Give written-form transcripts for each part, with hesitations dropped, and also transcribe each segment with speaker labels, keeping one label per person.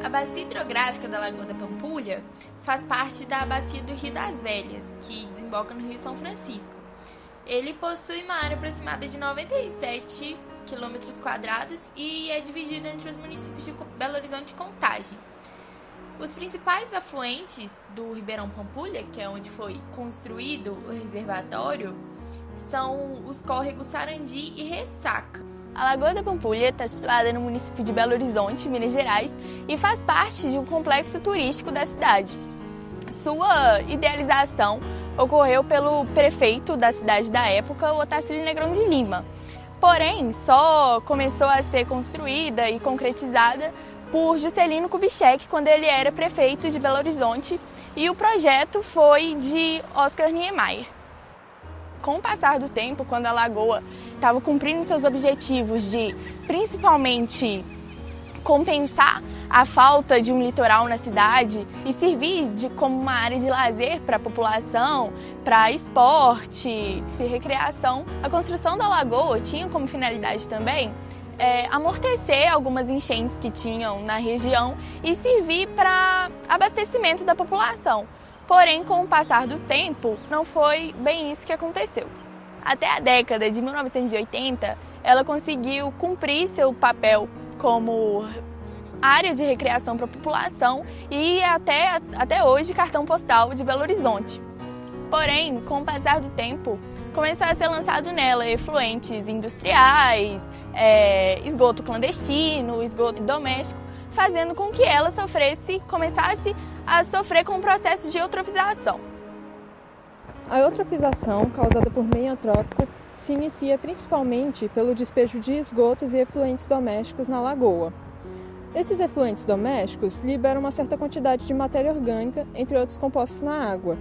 Speaker 1: A bacia hidrográfica da Lagoa da Pampulha faz parte da bacia do Rio das Velhas, que desemboca no Rio São Francisco. Ele possui uma área aproximada de 97 km² e é dividido entre os municípios de Belo Horizonte e Contagem. Os principais afluentes do Ribeirão Pampulha, que é onde foi construído o reservatório, são os córregos Sarandi e Ressaca.
Speaker 2: A Lagoa da Pampulha está situada no município de Belo Horizonte, Minas Gerais, e faz parte de um complexo turístico da cidade. Sua idealização ocorreu pelo prefeito da cidade da época, o Otacílio Negrão de Lima. Porém, só começou a ser construída e concretizada por Juscelino Kubitschek, quando ele era prefeito de Belo Horizonte, e o projeto foi de Oscar Niemeyer. Com o passar do tempo, quando a lagoa estava cumprindo seus objetivos de, principalmente, compensar a falta de um litoral na cidade e servir como uma área de lazer para a população, para esporte e recreação, a construção da lagoa tinha como finalidade também amortecer algumas enchentes que tinham na região e servir para abastecimento da população. Porém, com o passar do tempo, não foi bem isso que aconteceu. Até a década de 1980, ela conseguiu cumprir seu papel como área de recreação para a população e até hoje cartão postal de Belo Horizonte. Porém, com o passar do tempo, começou a ser lançado nela efluentes industriais, esgoto clandestino, esgoto doméstico, fazendo com que ela começasse a sofrer com o processo de eutrofização.
Speaker 3: A eutrofização, causada por meio antrópico, se inicia principalmente pelo despejo de esgotos e efluentes domésticos na lagoa. Esses efluentes domésticos liberam uma certa quantidade de matéria orgânica, entre outros compostos na água,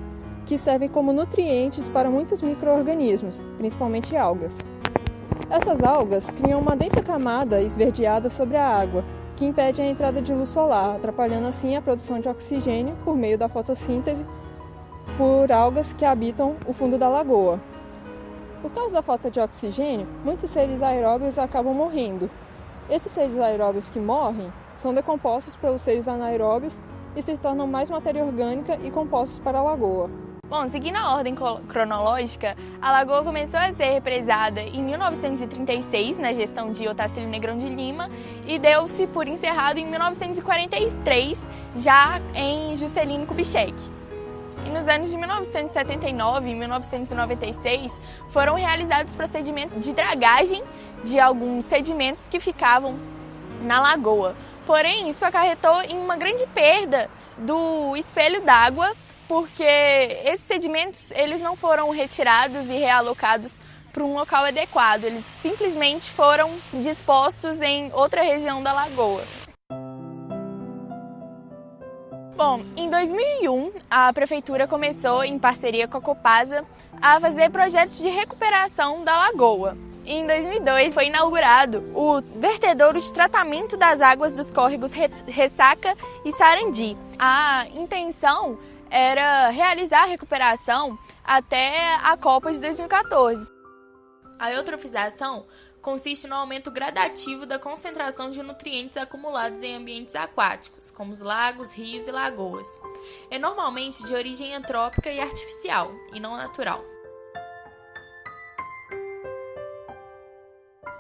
Speaker 3: que servem como nutrientes para muitos micro-organismos, principalmente algas. Essas algas criam uma densa camada esverdeada sobre a água, que impede a entrada de luz solar, atrapalhando assim a produção de oxigênio por meio da fotossíntese por algas que habitam o fundo da lagoa. Por causa da falta de oxigênio, muitos seres aeróbios acabam morrendo. Esses seres aeróbios que morrem são decompostos pelos seres anaeróbios e se tornam mais matéria orgânica e compostos para a lagoa.
Speaker 2: Bom, seguindo a ordem cronológica, a lagoa começou a ser represada em 1936, na gestão de Otacílio Negrão de Lima, e deu-se por encerrado em 1943, já em Juscelino Kubitschek. E nos anos de 1979 e 1996, foram realizados procedimentos de dragagem de alguns sedimentos que ficavam na lagoa. Porém, isso acarretou em uma grande perda do espelho d'água, porque esses sedimentos eles não foram retirados e realocados para um local adequado, eles simplesmente foram dispostos em outra região da lagoa. Bom, em 2001, a Prefeitura começou, em parceria com a Copasa, a fazer projetos de recuperação da lagoa. Em 2002, foi inaugurado o vertedouro de tratamento das águas dos córregos Ressaca e Sarandi. A intenção era realizar a recuperação até a Copa de 2014. A eutrofização consiste no aumento gradativo da concentração de nutrientes acumulados em ambientes aquáticos, como os lagos, rios e lagoas. É normalmente de origem antrópica e artificial, e não natural.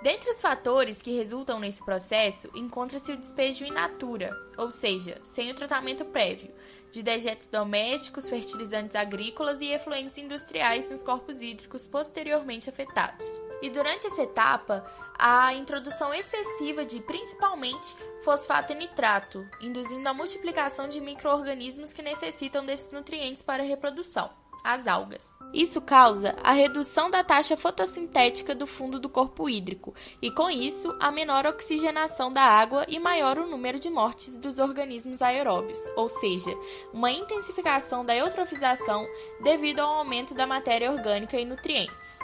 Speaker 2: Dentre os fatores que resultam nesse processo, encontra-se o despejo in natura, ou seja, sem o tratamento prévio, de dejetos domésticos, fertilizantes agrícolas e efluentes industriais nos corpos hídricos posteriormente afetados. E durante essa etapa, a introdução excessiva de, principalmente, fosfato e nitrato, induzindo a multiplicação de micro-organismos que necessitam desses nutrientes para a reprodução, as algas. Isso causa a redução da taxa fotossintética do fundo do corpo hídrico e, com isso, a menor oxigenação da água e maior o número de mortes dos organismos aeróbios, ou seja, uma intensificação da eutrofização devido ao aumento da matéria orgânica e nutrientes.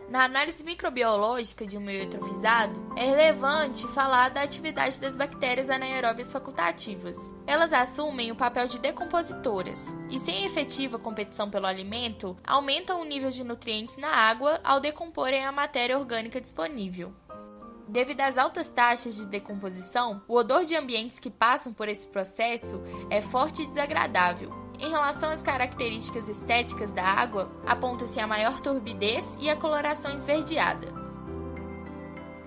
Speaker 2: Na análise microbiológica de um meio eutrofizado, é relevante falar da atividade das bactérias anaeróbias facultativas. Elas assumem o papel de decompositoras e, sem efetiva competição pelo alimento, aumentam o nível de nutrientes na água ao decomporem a matéria orgânica disponível.
Speaker 1: Devido às altas taxas de decomposição, o odor de ambientes que passam por esse processo é forte e desagradável. Em relação às características estéticas da água, aponta-se a maior turbidez e a coloração esverdeada.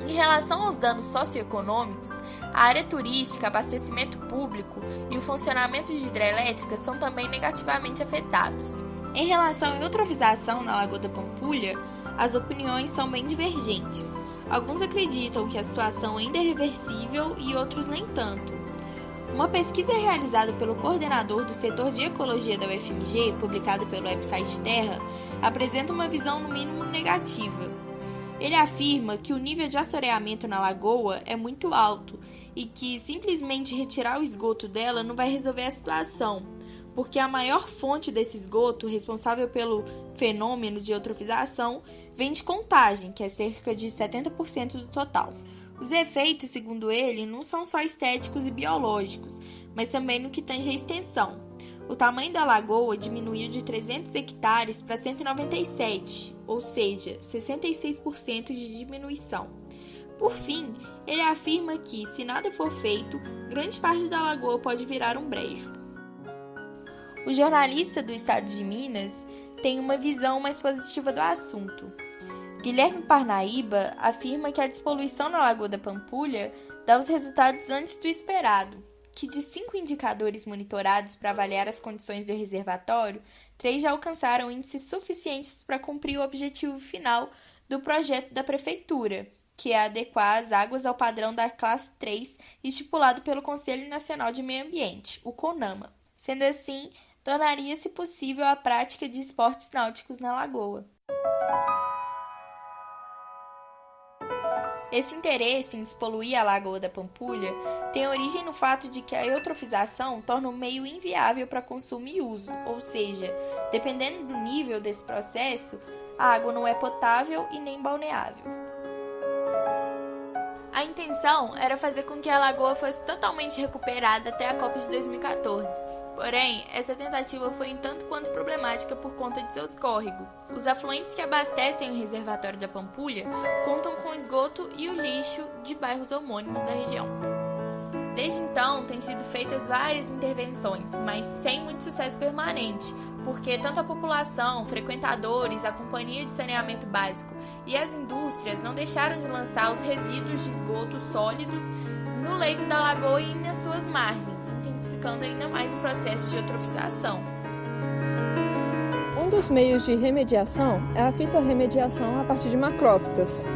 Speaker 1: Em relação aos danos socioeconômicos, a área turística, abastecimento público e o funcionamento de hidrelétricas são também negativamente afetados. Em relação à eutrofização na Lagoa da Pampulha, as opiniões são bem divergentes. Alguns acreditam que a situação ainda é reversível e outros nem tanto. Uma pesquisa realizada pelo coordenador do setor de ecologia da UFMG, publicada pelo website Terra, apresenta uma visão no mínimo negativa. Ele afirma que o nível de assoreamento na lagoa é muito alto e que simplesmente retirar o esgoto dela não vai resolver a situação, porque a maior fonte desse esgoto, responsável pelo fenômeno de eutrofização, vem de contagem, que é cerca de 70% do total. Os efeitos, segundo ele, não são só estéticos e biológicos, mas também no que tange à extensão. O tamanho da lagoa diminuiu de 300 hectares para 197, ou seja, 66% de diminuição. Por fim, ele afirma que, se nada for feito, grande parte da lagoa pode virar um brejo. O jornalista do estado de Minas tem uma visão mais positiva do assunto. Guilherme Parnaíba afirma que a despoluição na Lagoa da Pampulha dá os resultados antes do esperado, que de 5 indicadores monitorados para avaliar as condições do reservatório, 3 já alcançaram índices suficientes para cumprir o objetivo final do projeto da Prefeitura, que é adequar as águas ao padrão da classe 3 estipulado pelo Conselho Nacional de Meio Ambiente, o CONAMA. Sendo assim, tornaria-se possível a prática de esportes náuticos na lagoa. Esse interesse em despoluir a Lagoa da Pampulha tem origem no fato de que a eutrofização torna o meio inviável para consumo e uso, ou seja, dependendo do nível desse processo, a água não é potável e nem balneável. A intenção era fazer com que a lagoa fosse totalmente recuperada até a Copa de 2014. Porém, essa tentativa foi um tanto quanto problemática por conta de seus córregos. Os afluentes que abastecem o reservatório da Pampulha contam com o esgoto e o lixo de bairros homônimos da região. Desde então, têm sido feitas várias intervenções, mas sem muito sucesso permanente, porque tanto a população, frequentadores, a companhia de saneamento básico e as indústrias não deixaram de lançar os resíduos de esgoto sólidos no leito da lagoa e nas suas margens, intensificando ainda mais o processo de eutrofização.
Speaker 3: Um dos meios de remediação é a fitorremediação a partir de macrófitas.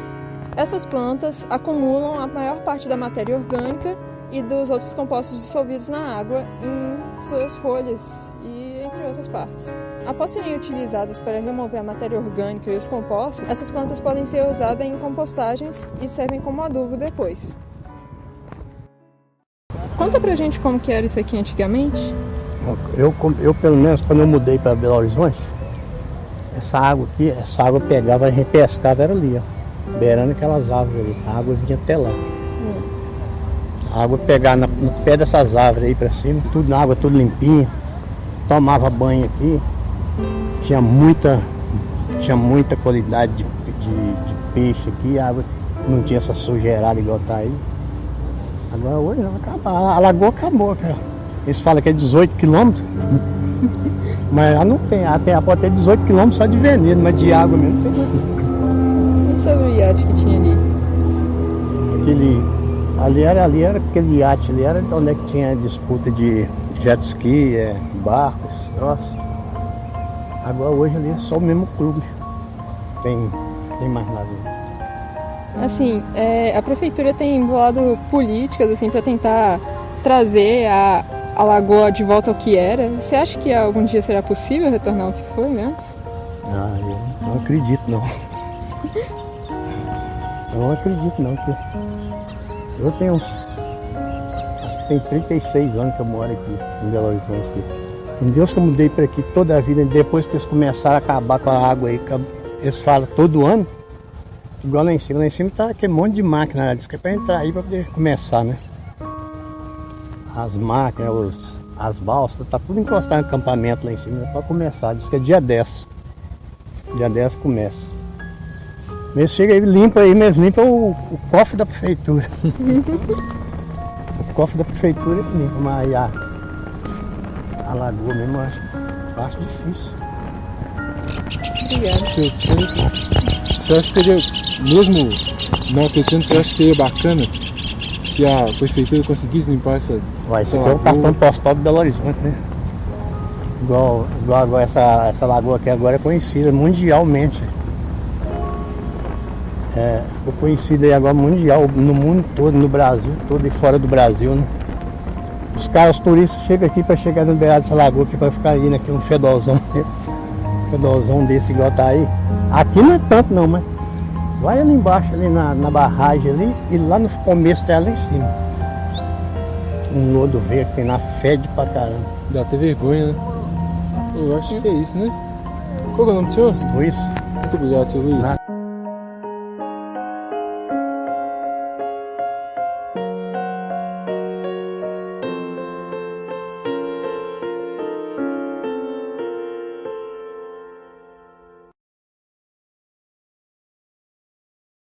Speaker 3: Essas plantas acumulam a maior parte da matéria orgânica e dos outros compostos dissolvidos na água em suas folhas e entre outras partes. Após serem utilizadas para remover a matéria orgânica e os compostos, essas plantas podem ser usadas em compostagens e servem como adubo depois. Conta pra gente como que era isso aqui antigamente.
Speaker 4: Eu pelo menos, quando eu mudei para Belo Horizonte, essa água eu pegava e repescava, era ali, ó, beirando aquelas árvores ali. A água vinha até lá. A água pegava no pé dessas árvores aí para cima, tudo na água, tudo limpinha. Tomava banho aqui. Tinha muita qualidade de peixe aqui, a água não tinha essa sujeirada igual tá aí. Agora hoje não, a lagoa acabou, cara. Eles falam que é 18 quilômetros, mas ela não tem, pode ter 18 quilômetros só de veneno, mas de água mesmo não tem nada.
Speaker 3: E sobre o iate que tinha ali?
Speaker 4: Ali era aquele iate, ali era onde é que tinha disputa de jet ski, barcos, troços. Agora hoje ali é só o mesmo clube, tem mais nada.
Speaker 3: Assim, a prefeitura tem embolado políticas assim, para tentar trazer a lagoa de volta ao que era. Você acha que algum dia será possível retornar ao que foi antes?
Speaker 4: Eu não acredito não. Eu não acredito não. Eu tenho acho que tem 36 anos que eu moro aqui em Belo Horizonte. Com Deus que eu mudei para aqui toda a vida, depois que eles começaram a acabar com a água aí, eles falam todo ano. Igual lá em cima tá aquele monte de máquina, diz que é para entrar aí para poder começar, né? As máquinas, as balsas, tá tudo encostado no acampamento lá em cima, para começar, diz que é dia 10. Dia 10 começa. Eles chegam aí, limpa aí, mas limpa o cofre da prefeitura. O cofre da prefeitura é limpa, mas aí a lagoa mesmo eu acho difícil.
Speaker 3: Obrigada.
Speaker 5: Você acha que seria, mesmo não acreditando, você acha que seria bacana se a prefeitura conseguisse limpar essa
Speaker 4: Esse aqui é o
Speaker 5: lagoa?
Speaker 4: cartão postal de Belo Horizonte, né? Igual agora essa lagoa aqui agora é conhecida mundialmente. Ficou conhecida aí agora mundial, no mundo todo, no Brasil todo e fora do Brasil, né? Os turistas chegam aqui para chegar no beirado dessa lagoa aqui para ficar indo aqui um fedozão desse igual tá aí. Aqui não é tanto não, mas vai ali embaixo, ali na barragem ali, e lá no começo tá lá em cima. Um lodo verde que tem na fede pra caramba.
Speaker 5: Dá até vergonha, né? Eu acho que é isso, né? Qual é o nome do senhor?
Speaker 4: Luiz?
Speaker 5: Muito obrigado, senhor Luiz.
Speaker 4: Nada.